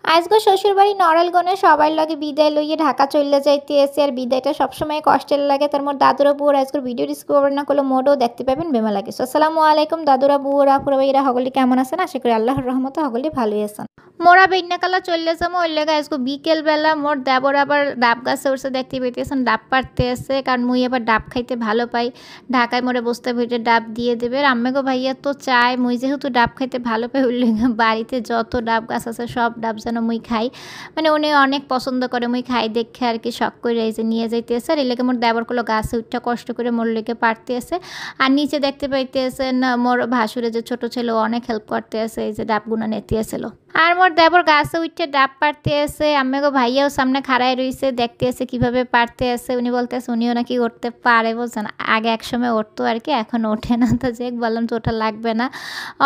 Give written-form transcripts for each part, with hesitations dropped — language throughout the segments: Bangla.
আজগো শ্বশুরবাড়ি নড়াইলগঞ্জে সবার লগে বিদায় লইয়ে ঢাকা চলে যাইতেছে আর বিদায়টা সবসময় কষ্টের লাগে। তার মোর দাদুরা বুয়ার আজকের ভিডিও ডিসকভার না করলে মোডও দেখতে পাবেন বেমা লাগে। আসসালামু আলাইকুম দাদুরা বুয়ারা আপুরা ভাইরা হগলি কেমন আছেন? আশা করি আল্লাহর রহমতে হগলি ভালোই আছেন। মোরা বেন্যাকালা চলে যাবো ওই লেগে আজকে বিকেল বেলা মোর দেবর আবার ডাব গাছে উঠছে দেখতে পাইতেছেন ডাব পাড়তে আছে, কারণ মুই আবার ডাব খাইতে ভালো পাই। ঢাকায় মোরে বসতে ভিটে ডাব দিয়ে দেবে। আম্মেগো ভাইয়া তো চায় মুই যেহেতু ডাব খাইতে ভালো পাই ওই লেগে বাড়িতে যত ডাব গাছ আছে সব ডাব যেন মুই খাই, মানে উনি অনেক পছন্দ করে মুই খাই দেখে আর কি শখ করে এই যে নিয়ে যাইতেছে। আর এই লেগে মোর দেবর গুলো গাছে উঠটা কষ্ট করে মোর লেগে পাড়তে আছে। আর নিচে দেখতে পাইতেছেন মোর ভাসুরে যে ছোট ছেলে অনেক হেল্প করতে আছে, এই যে ডাবগুনা নেতে আসছিল। আর মোর দেবর গাছে উঠে ডাব পাড়তে আছে, আম্মেগো ভাইয়াও সামনে খাড়ায় রইছে দেখতে আছে কিভাবে পাড়তে আছে। উনি বলতেছে উনিও নাকি উঠতে পারে, বুঝছেন। আগে এক সময় উঠতো আর কি, এখন ওঠে না। তো যে বললাম তো ওঠা লাগবে না,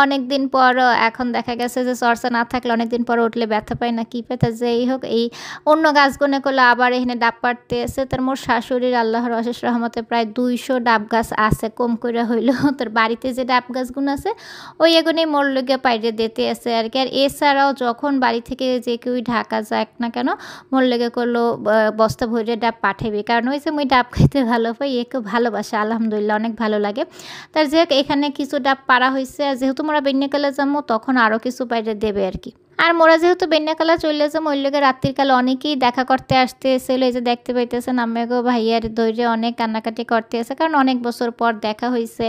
অনেক দিন পর এখন দেখা গেছে যে চর্চা না থাকলে অনেক দিন পর উঠলে ব্যথা পায় না কি পায়। তা যেই হোক এই অন্য গাছ গুনে করলে আবার এখানে ডাব পাড়তে আছে। তার মোর শাশুড়ির আল্লাহর অশেষ রহমতে প্রায় 200 ডাব গাছ আছে, কম করে হইলো। তোর বাড়িতে যে ডাব গাছগুলো আছে ওই এগুলোই মোর লগে পাইরে দিতে আছে আর কি। আর এছাড়াও যখন বাড়ি থেকে যে কেউ ঢাকা যাক না কেন মোর লেগে করলো বস্তা ভরে ডাব পাঠাইবে, কারণ ওই যে মুই ডাব খাইতে ভালো পাই, একে ভালোবাসে আলহামদুলিল্লাহ অনেক ভালো লাগে। তার যে এখানে কিছু ডাব পাড়া হয়েছে, আর যেহেতু মোরা বেন্যাকালে যাবো তখন আরও কিছু পাইরে দেবে আর কি। আর মোরা যেহেতু বেন্যাকালা চলে যাবো ওই লেগে রাত্রিকালে অনেকেই দেখা করতে আসতে এসেছিলো। এই যে দেখতে পাইতেছেন আম্মেগো ভাইয়ার দৈরে অনেক কান্নাকাটি করতে আছে, কারণ অনেক বছর পর দেখা হয়েছে।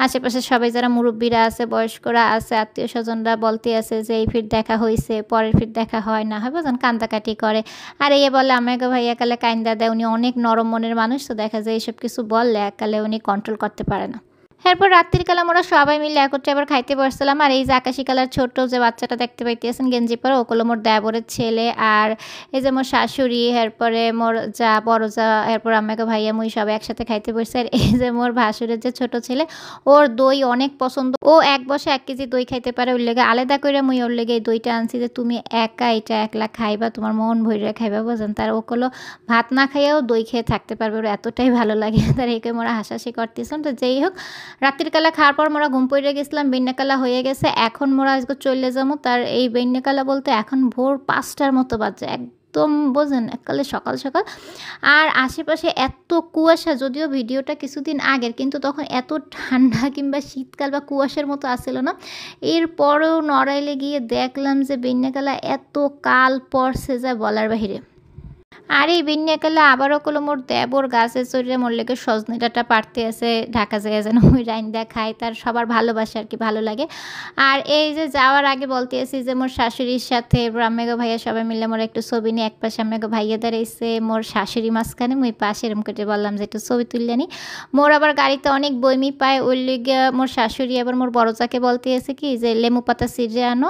আশেপাশে সবাই যারা মুরব্বীরা আছে বয়স্করা আছে আত্মীয় স্বজনরা বলতে আছে যে এই ফির দেখা হয়েছে, পরের ফির দেখা হয় না হয়, বুঝলেন, কান্দাকাটি করে। আর এই বলে আম্মেগো ভাইয়া কালে কাইন্দা দেয়, উনি অনেক নরম মনের মানুষ, তো দেখা যায় এইসব কিছু বললে একালে উনি কন্ট্রোল করতে পারে না। এরপর রাত্রিকালে আমরা সবাই মিলে একত্রে আবার খাইতে বসছিলাম। আর এই যে আকাশি কালার ছোট্ট যে বাচ্চাটা দেখতে পাইতেছেন গেঞ্জি পরে, ওগুলো মোর দেবরের ছেলে। আর এই যে মোর শাশুড়ি, এরপরে মোর যা বড় যা, এরপর আমাকে ভাইয়া মুই সবাই একসাথে খাইতে বসছি। আর এই যে মোর ভাসুরের যে ছোট ছেলে, ওর দই অনেক পছন্দ, ও এক বসে 1 কেজি দই খাইতে পারে। ওর লেগে আলাদা করে মুই ওর লেগে এই দইটা আনছি যে তুমি একা এটা একলা খাইবা, তোমার মন ভরে খাইবা, বুঝেন। তার ওগুলো ভাত না খাইয়াও দই খেয়ে থাকতে পারবে, ওর এতটাই ভালো লাগে। তার একে মোরা হাসাহাসি করতেছিলাম। তো যেই হোক রাত্রিকালা খাওয়ার পর মোরা ঘুম পড়ে গেছিলাম, বেন্যাকালা হয়ে গেছে। এখন মোরা আজকে চলে যাবো। তার এই বেন্যাকালা বলতে এখন ভোর 5টার মতো বাজে, একদম বোঝেন এককালে সকাল সকাল। আর আশেপাশে এত কুয়াশা, যদিও ভিডিওটা কিছুদিন আগের, কিন্তু তখন এত ঠান্ডা কিংবা শীতকাল বা কুয়াশার মতো আসছিল না। এরপরেও নড়াইলে গিয়ে দেখলাম যে বেন্যাকালা এত কাল পড়ছে যা বলার বাহিরে। আর এই বিন্যাকালে আবারও কলো মোর দেবর গাছে চড়ে মোর লেগে সজনে ডাঁটা পাড়তে আছে, ঢাকা যায় যেন ওই রাইন্দা খায়, তার সবার ভালোবাসে আর কি, ভালো লাগে। আর এই যে যাওয়ার আগে বলতে আছি যে মোর শাশুড়ির সাথে আম্মেগো ভাইয়া সবাই মিলে মোর একটু ছবি নিয়ে, এক পাশে আম্মেগো ভাইয়া দাঁড়াইছে, মোর শাশুড়ি মাঝখানে, মুই পাশে এরম করে বললাম যে একটু ছবি তুললে নি। মোর আবার গাড়িতে অনেক বইমি পায়, ওই লেগে মোর শাশুড়ি আবার মোর বড় চাকে বলতে আছে কি যে লেবু পাতা ছিঁড়ে আনো,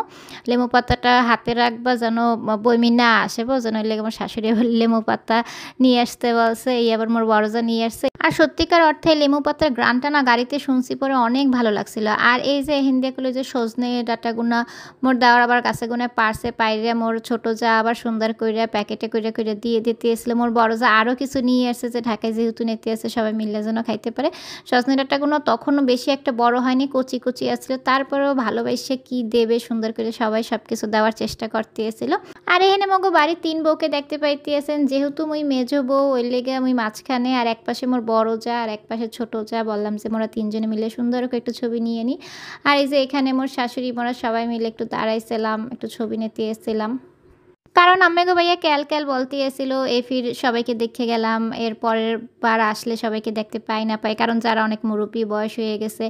লেবু পাতাটা হাতে রাখবা যেন বইমি না আসে, বোঝেন। ওই লেগে আমার শাশুড়ি লেবু পাতা নিয়ে আসতে বলছে, এই আবার মোর বড়জা নিয়ে আসছে। আর সত্যিকার অর্থে লেবু পাতার গ্রানটা না গাড়িতে শুনছি পরে অনেক ভালো লাগছিল। আর এই যে হিন্দিগুলো যে সজনে ডাঁটাগুনা মোর দেওয়ার আবার কাছে গুনে পারছে পাইরে, মোর ছোটো যা আবার সুন্দর করে প্যাকেটে করে করে দিয়ে দিতে এসেছিল। মোর বড় যা আরও কিছু নিয়ে আসছে যে ঢাকায় যেহেতু নিতে আসছে সবাই মিলে যেন খাইতে পারে। সজনে ডাঁটাগুলো তখনও বেশি একটা বড় হয়নি, কচি কচি আসছিল, তারপরেও ভালোবাসে কি দেবে সুন্দর করে সবাই সব কিছু দেওয়ার চেষ্টা করতে এসেছিল। আর এখানে মগো বাড়ির 3 বউকে দেখতে পাইতেছেন, যেহেতু মুই মেজো বউ ওই লেগে আমি মাঝখানে, আর এক পাশে মোর বড় যা আর এক পাশে ছোট যা, বললাম যে মোরা 3 জনে মিলে সুন্দর করে একটু ছবি নিয়ে নিই। আর এই যে এখানে মোর শাশুড়ি মোরা সবাই মিলে একটু দাঁড়াইছিলাম, একটু ছবি নিতে এসেছিলাম। কারণ আম্মেগো ভাইয়া ক্যাল ক্যাল বলতে এসেছিল এ ফির সবাইকে দেখে গেলাম, এর পরের বার আসলে সবাইকে দেখতে পাই না পাই, কারণ যারা অনেক মুরব্বী বয়স হয়ে গেছে,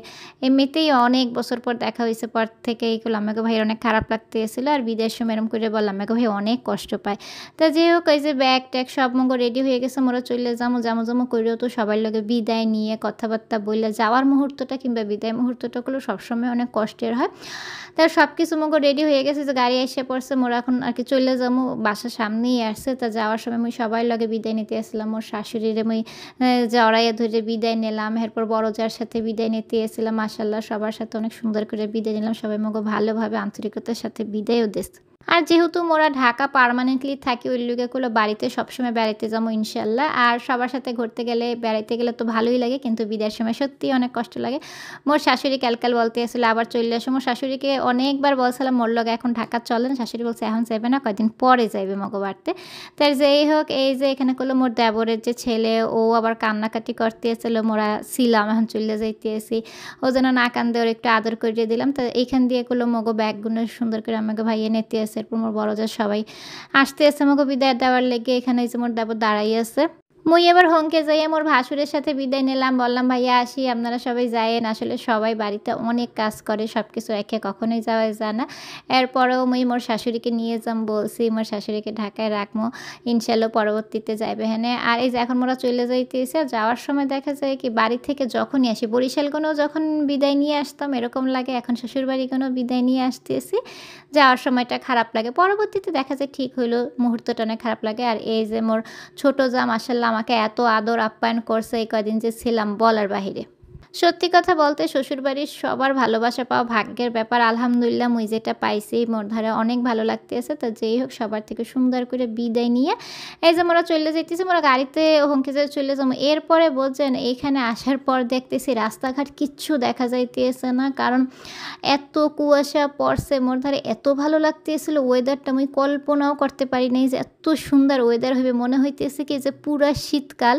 এমনিতেই অনেক বছর পর দেখা হয়েছে পর থেকে এইগুলো আম্মেগো ভাইয়ের অনেক খারাপ লাগতে এসেছিলো। আর বিদেশ সময় এরম করে বললাম আম্মেগো ভাই অনেক কষ্ট পায়। তা যাই হোক এই যে ব্যাগ ট্যাগ সব মগো রেডি হয়ে গেছে, মোরা চলে যাবো, জামো করেও তো সবার লগে বিদায় নিয়ে কথাবার্তা বললে যাওয়ার মুহূর্তটা কিংবা বিদায় মুহূর্তটাগুলো সবসময় অনেক কষ্টের হয়। তার সব কিছু মগো রেডি হয়ে গেছে, যে গাড়ি এসে পড়ছে, মোরা এখন আর কি চলে যাবো, বাসার সামনেই আসছে। তা যাওয়ার সময় মুই সবাই লগে বিদায় নিতে আসলাম, মোর শাশুড়িরে মুই জড়াইয়া ধরে বিদায় নিলাম, এরপর বড় যার সাথে বিদায় নিতে এসেছিলাম। মাশাআল্লাহ সবার সাথে অনেক সুন্দর করে বিদায় নিলাম, সবাই মগো ভালোভাবে আন্তরিকতার সাথে বিদায়ও দিচ্ছে। আর যেহেতু মোরা ঢাকা পার্মানেন্টলি থাকি ওই লিগে বাড়িতে সবসময় বেড়াইতে যাবো ইনশাল্লাহ। আর সবার সাথে ঘুরতে গেলে বেড়াইতে গেলে তো ভালোই লাগে, কিন্তু বিদায়ের সময় সত্যিই অনেক কষ্ট লাগে। মোর শাশুড়ি ক্যালকাল বলতে আসলে আবার চলে আসো। মোর শাশুড়িকে অনেকবার বলছিলাম মোর লগে এখন ঢাকা চলেন, শাশুড়ি বলছে এখন যাবে না, কয়েকদিন পরে যাইবে মগো বাড়তে। তাই যেই হোক, এই যে এখানে করলো মোর দেবরের যে ছেলে, ও আবার কান্নাকাটি করতে এসেছিলো, মোরা ছিলাম এখন চলে যাইতে এসি, ও যেন না কান্দে ওর একটু আদর করে দিলাম। তো এইখান দিয়ে করলো মগো ব্যাগগুলো সুন্দর করে আমাকে ভাইয়ে নিতে আসে। এরপর মোর বড় যা সবাই আসতে আসে মগো বিদায় দেওয়ার লেগে। এখানে এই যে মোর দেবর দাঁড়াই আছে। মুই এবার হংকে যাইয়া মোর ভাসুরের সাথে বিদায় নিলাম, বললাম ভাইয়া আসি, আপনারা সবাই যায়েন। আসলে সবাই বাড়িতে অনেক কাজ করে, সব কিছু একে কখনোই যাওয়া যায় না। এরপরেও মুই মোর শাশুড়িকে নিয়ে যাম বলছি, মোর শাশুড়িকে ঢাকায় রাখবো, ইনশাল্লাহ পরবর্তীতে যাইবে হেনে। আর এই যে এখন মোরা চলে যাইতেছে, যাওয়ার সময় দেখা যায় কি বাড়ি থেকে যখনই আসি, বরিশালগণও যখন বিদায় নিয়ে আসতাম এরকম লাগে, এখন শ্বশুরবাড়িগণও বিদায় নিয়ে আসতেছি, যাওয়ার সময়টা খারাপ লাগে, পরবর্তীতে দেখা যায় ঠিক হইলো, মুহূর্তটা অনেক খারাপ লাগে। আর এই যে মোর ছোট যা মাশাআল্লাহ আমাকে এত আদর আপ্যায়ন করছে এই কদিন যে ছিলাম বলার বাহিরে। সত্যি কথা বলতে শ্বশুরবাড়ির সবার ভালোবাসা পাওয়া ভাগ্যের ব্যাপার। আলহামদুলিল্লাহ মুই যেটা পাইছি মোর ধারে অনেক ভালো লাগতেছে। তো যেই হোক, সবার থেকে সুন্দর করে বিদায় নিয়ে এই যে মোরা চলে যাইতেছি, মোরা গাড়িতে হুমকি যে চলে যাবো। এরপরে বলছেন এইখানে আসার পর দেখতেছি রাস্তাঘাট কিচ্ছু দেখা যাইতেছে না, কারণ এত কুয়াশা পড়ছে। মোর ধারে এত ভালো লাগতেছিল ওয়েদারটা, আমি কল্পনাও করতে পারি নাই যে এত সুন্দর ওয়েদার হবে। মনে হইতেছে কি যে পুরা শীতকাল।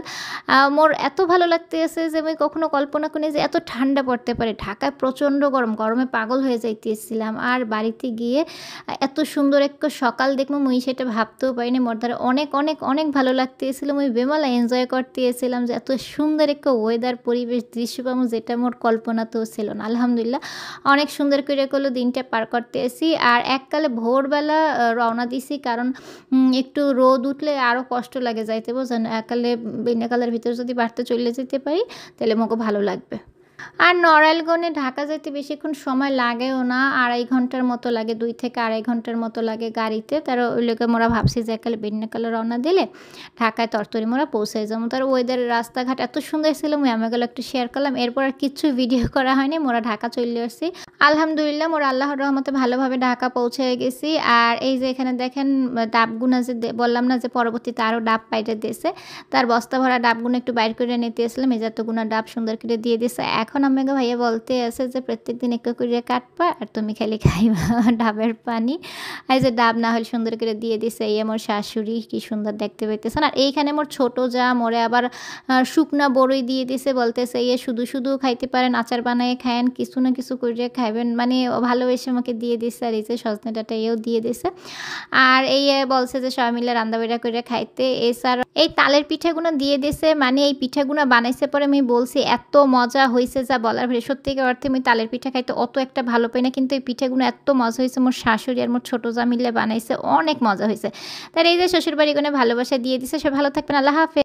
মোর এত ভালো লাগতেছে যে আমি কখনো কল্পনা করি যে এত ঠান্ডা পড়তে পারে। ঢাকায় প্রচণ্ড গরম, গরমে পাগল হয়ে যাইতেছিলাম। আর বাড়িতে গিয়ে এত সুন্দর একটা সকাল দেখবো মুই সেটা ভাবতেও পারিনি। মোর ধারে অনেক অনেক অনেক ভালো লাগতেছিল, মুই বেমালা এনজয় করতেছিলাম যে এত সুন্দর একটা ওয়েদার পরিবেশ দৃশ্য পাবো, যেটা মোর কল্পনাতেও ছিল না। আলহামদুলিল্লাহ অনেক সুন্দর করে দিনটা পার করতে এসি। আর এককালে ভোরবেলা রওনা দিছি, কারণ একটু রোদ উঠলে আরও কষ্ট লাগে যাইতে, বোঝেন। এককালে বিনাকালের ভিতরে যদি বাড়তে চলে যেতে পারি তাহলে মোকে ভালো লাগবে। আর নড়াইলগঞ্জে ঢাকা যেতে বেশিক্ষণ সময় লাগেও না, 2.5 ঘন্টার মতো লাগে, 2 থেকে 2.5 ঘন্টার মতো লাগে গাড়িতে। তার ওই লোকে মোরা ভাবছি যে একালে বিন্যাকালে রওনা দিলে ঢাকায় তরতরি মোরা পৌঁছে যাবো। তার ওয়েদার রাস্তাঘাট এত সুন্দর ছিল, মুই আমাগুলো একটু শেয়ার করলাম। এরপর আর কিচ্ছু ভিডিও করা হয়নি, মোরা ঢাকা চলে আসছি। আলহামদুলিল্লাহ মোরা আল্লাহর রহমতে ভালোভাবে ঢাকা পৌঁছে গেছি। আর এই যে এখানে দেখেন ডাবগুনা যে বললাম না যে পরবর্তীতে আরও ডাব পাইতে দিয়েছে, তার বস্তা ভরা ডাবগুলো একটু বাইর করে নিতে আসলাম। এই যতগুনা ডাব সুন্দর করে দিয়ে দিয়েছে। এখন আমাকে ভাইয়া বলতে আছে যে প্রত্যেকদিন একটু করে কাটবা আর তুমি খালি খাইবা ডাবের পানি। এই যে ডাব না হলে সুন্দর করে দিয়ে দিছে এই আমার শাশুড়ি, কি সুন্দর দেখতে পাইতেছেন। আর এইখানে মোর ছোট যা মোরে আবার শুকনা বড়ই দিয়ে দিছে, বলতেছে ইয়ে শুধু শুধু খাইতে পারেন, আচার বানায় খায়েন, কিছু না কিছু করে খাইবেন, মানে ভালোবেসে আমাকে দিয়ে দিছে। আর এই যে সজনে ডাঁটা এও দিয়ে দিছে। আর এই বলছে যে সবাই মিলে রান্নাবাড়া করে খাইতে। এছাড়া এই তালের পিঠাগুলো দিয়ে দিছে, মানে এই পিঠাগুলো বানাইছে পরে আমি বলছি এত মজা হয়েছে যা বলার ভাই। সত্যিকার অর্থে আমি তালের পিঠা খাইতে অত একটা ভালো পাই না, কিন্তু এই পিঠাগুলো এত মজা হয়েছে, মোর শাশুড়ি আর মোর ছোট যা মিলে বানাইছে, অনেক মজা হয়েছে। তার এই যে শ্বশুরবাড়িগুলো ভালোবাসা দিয়ে দিছে। সে ভালো থাকবেন, আল্লাহ হাফেজ।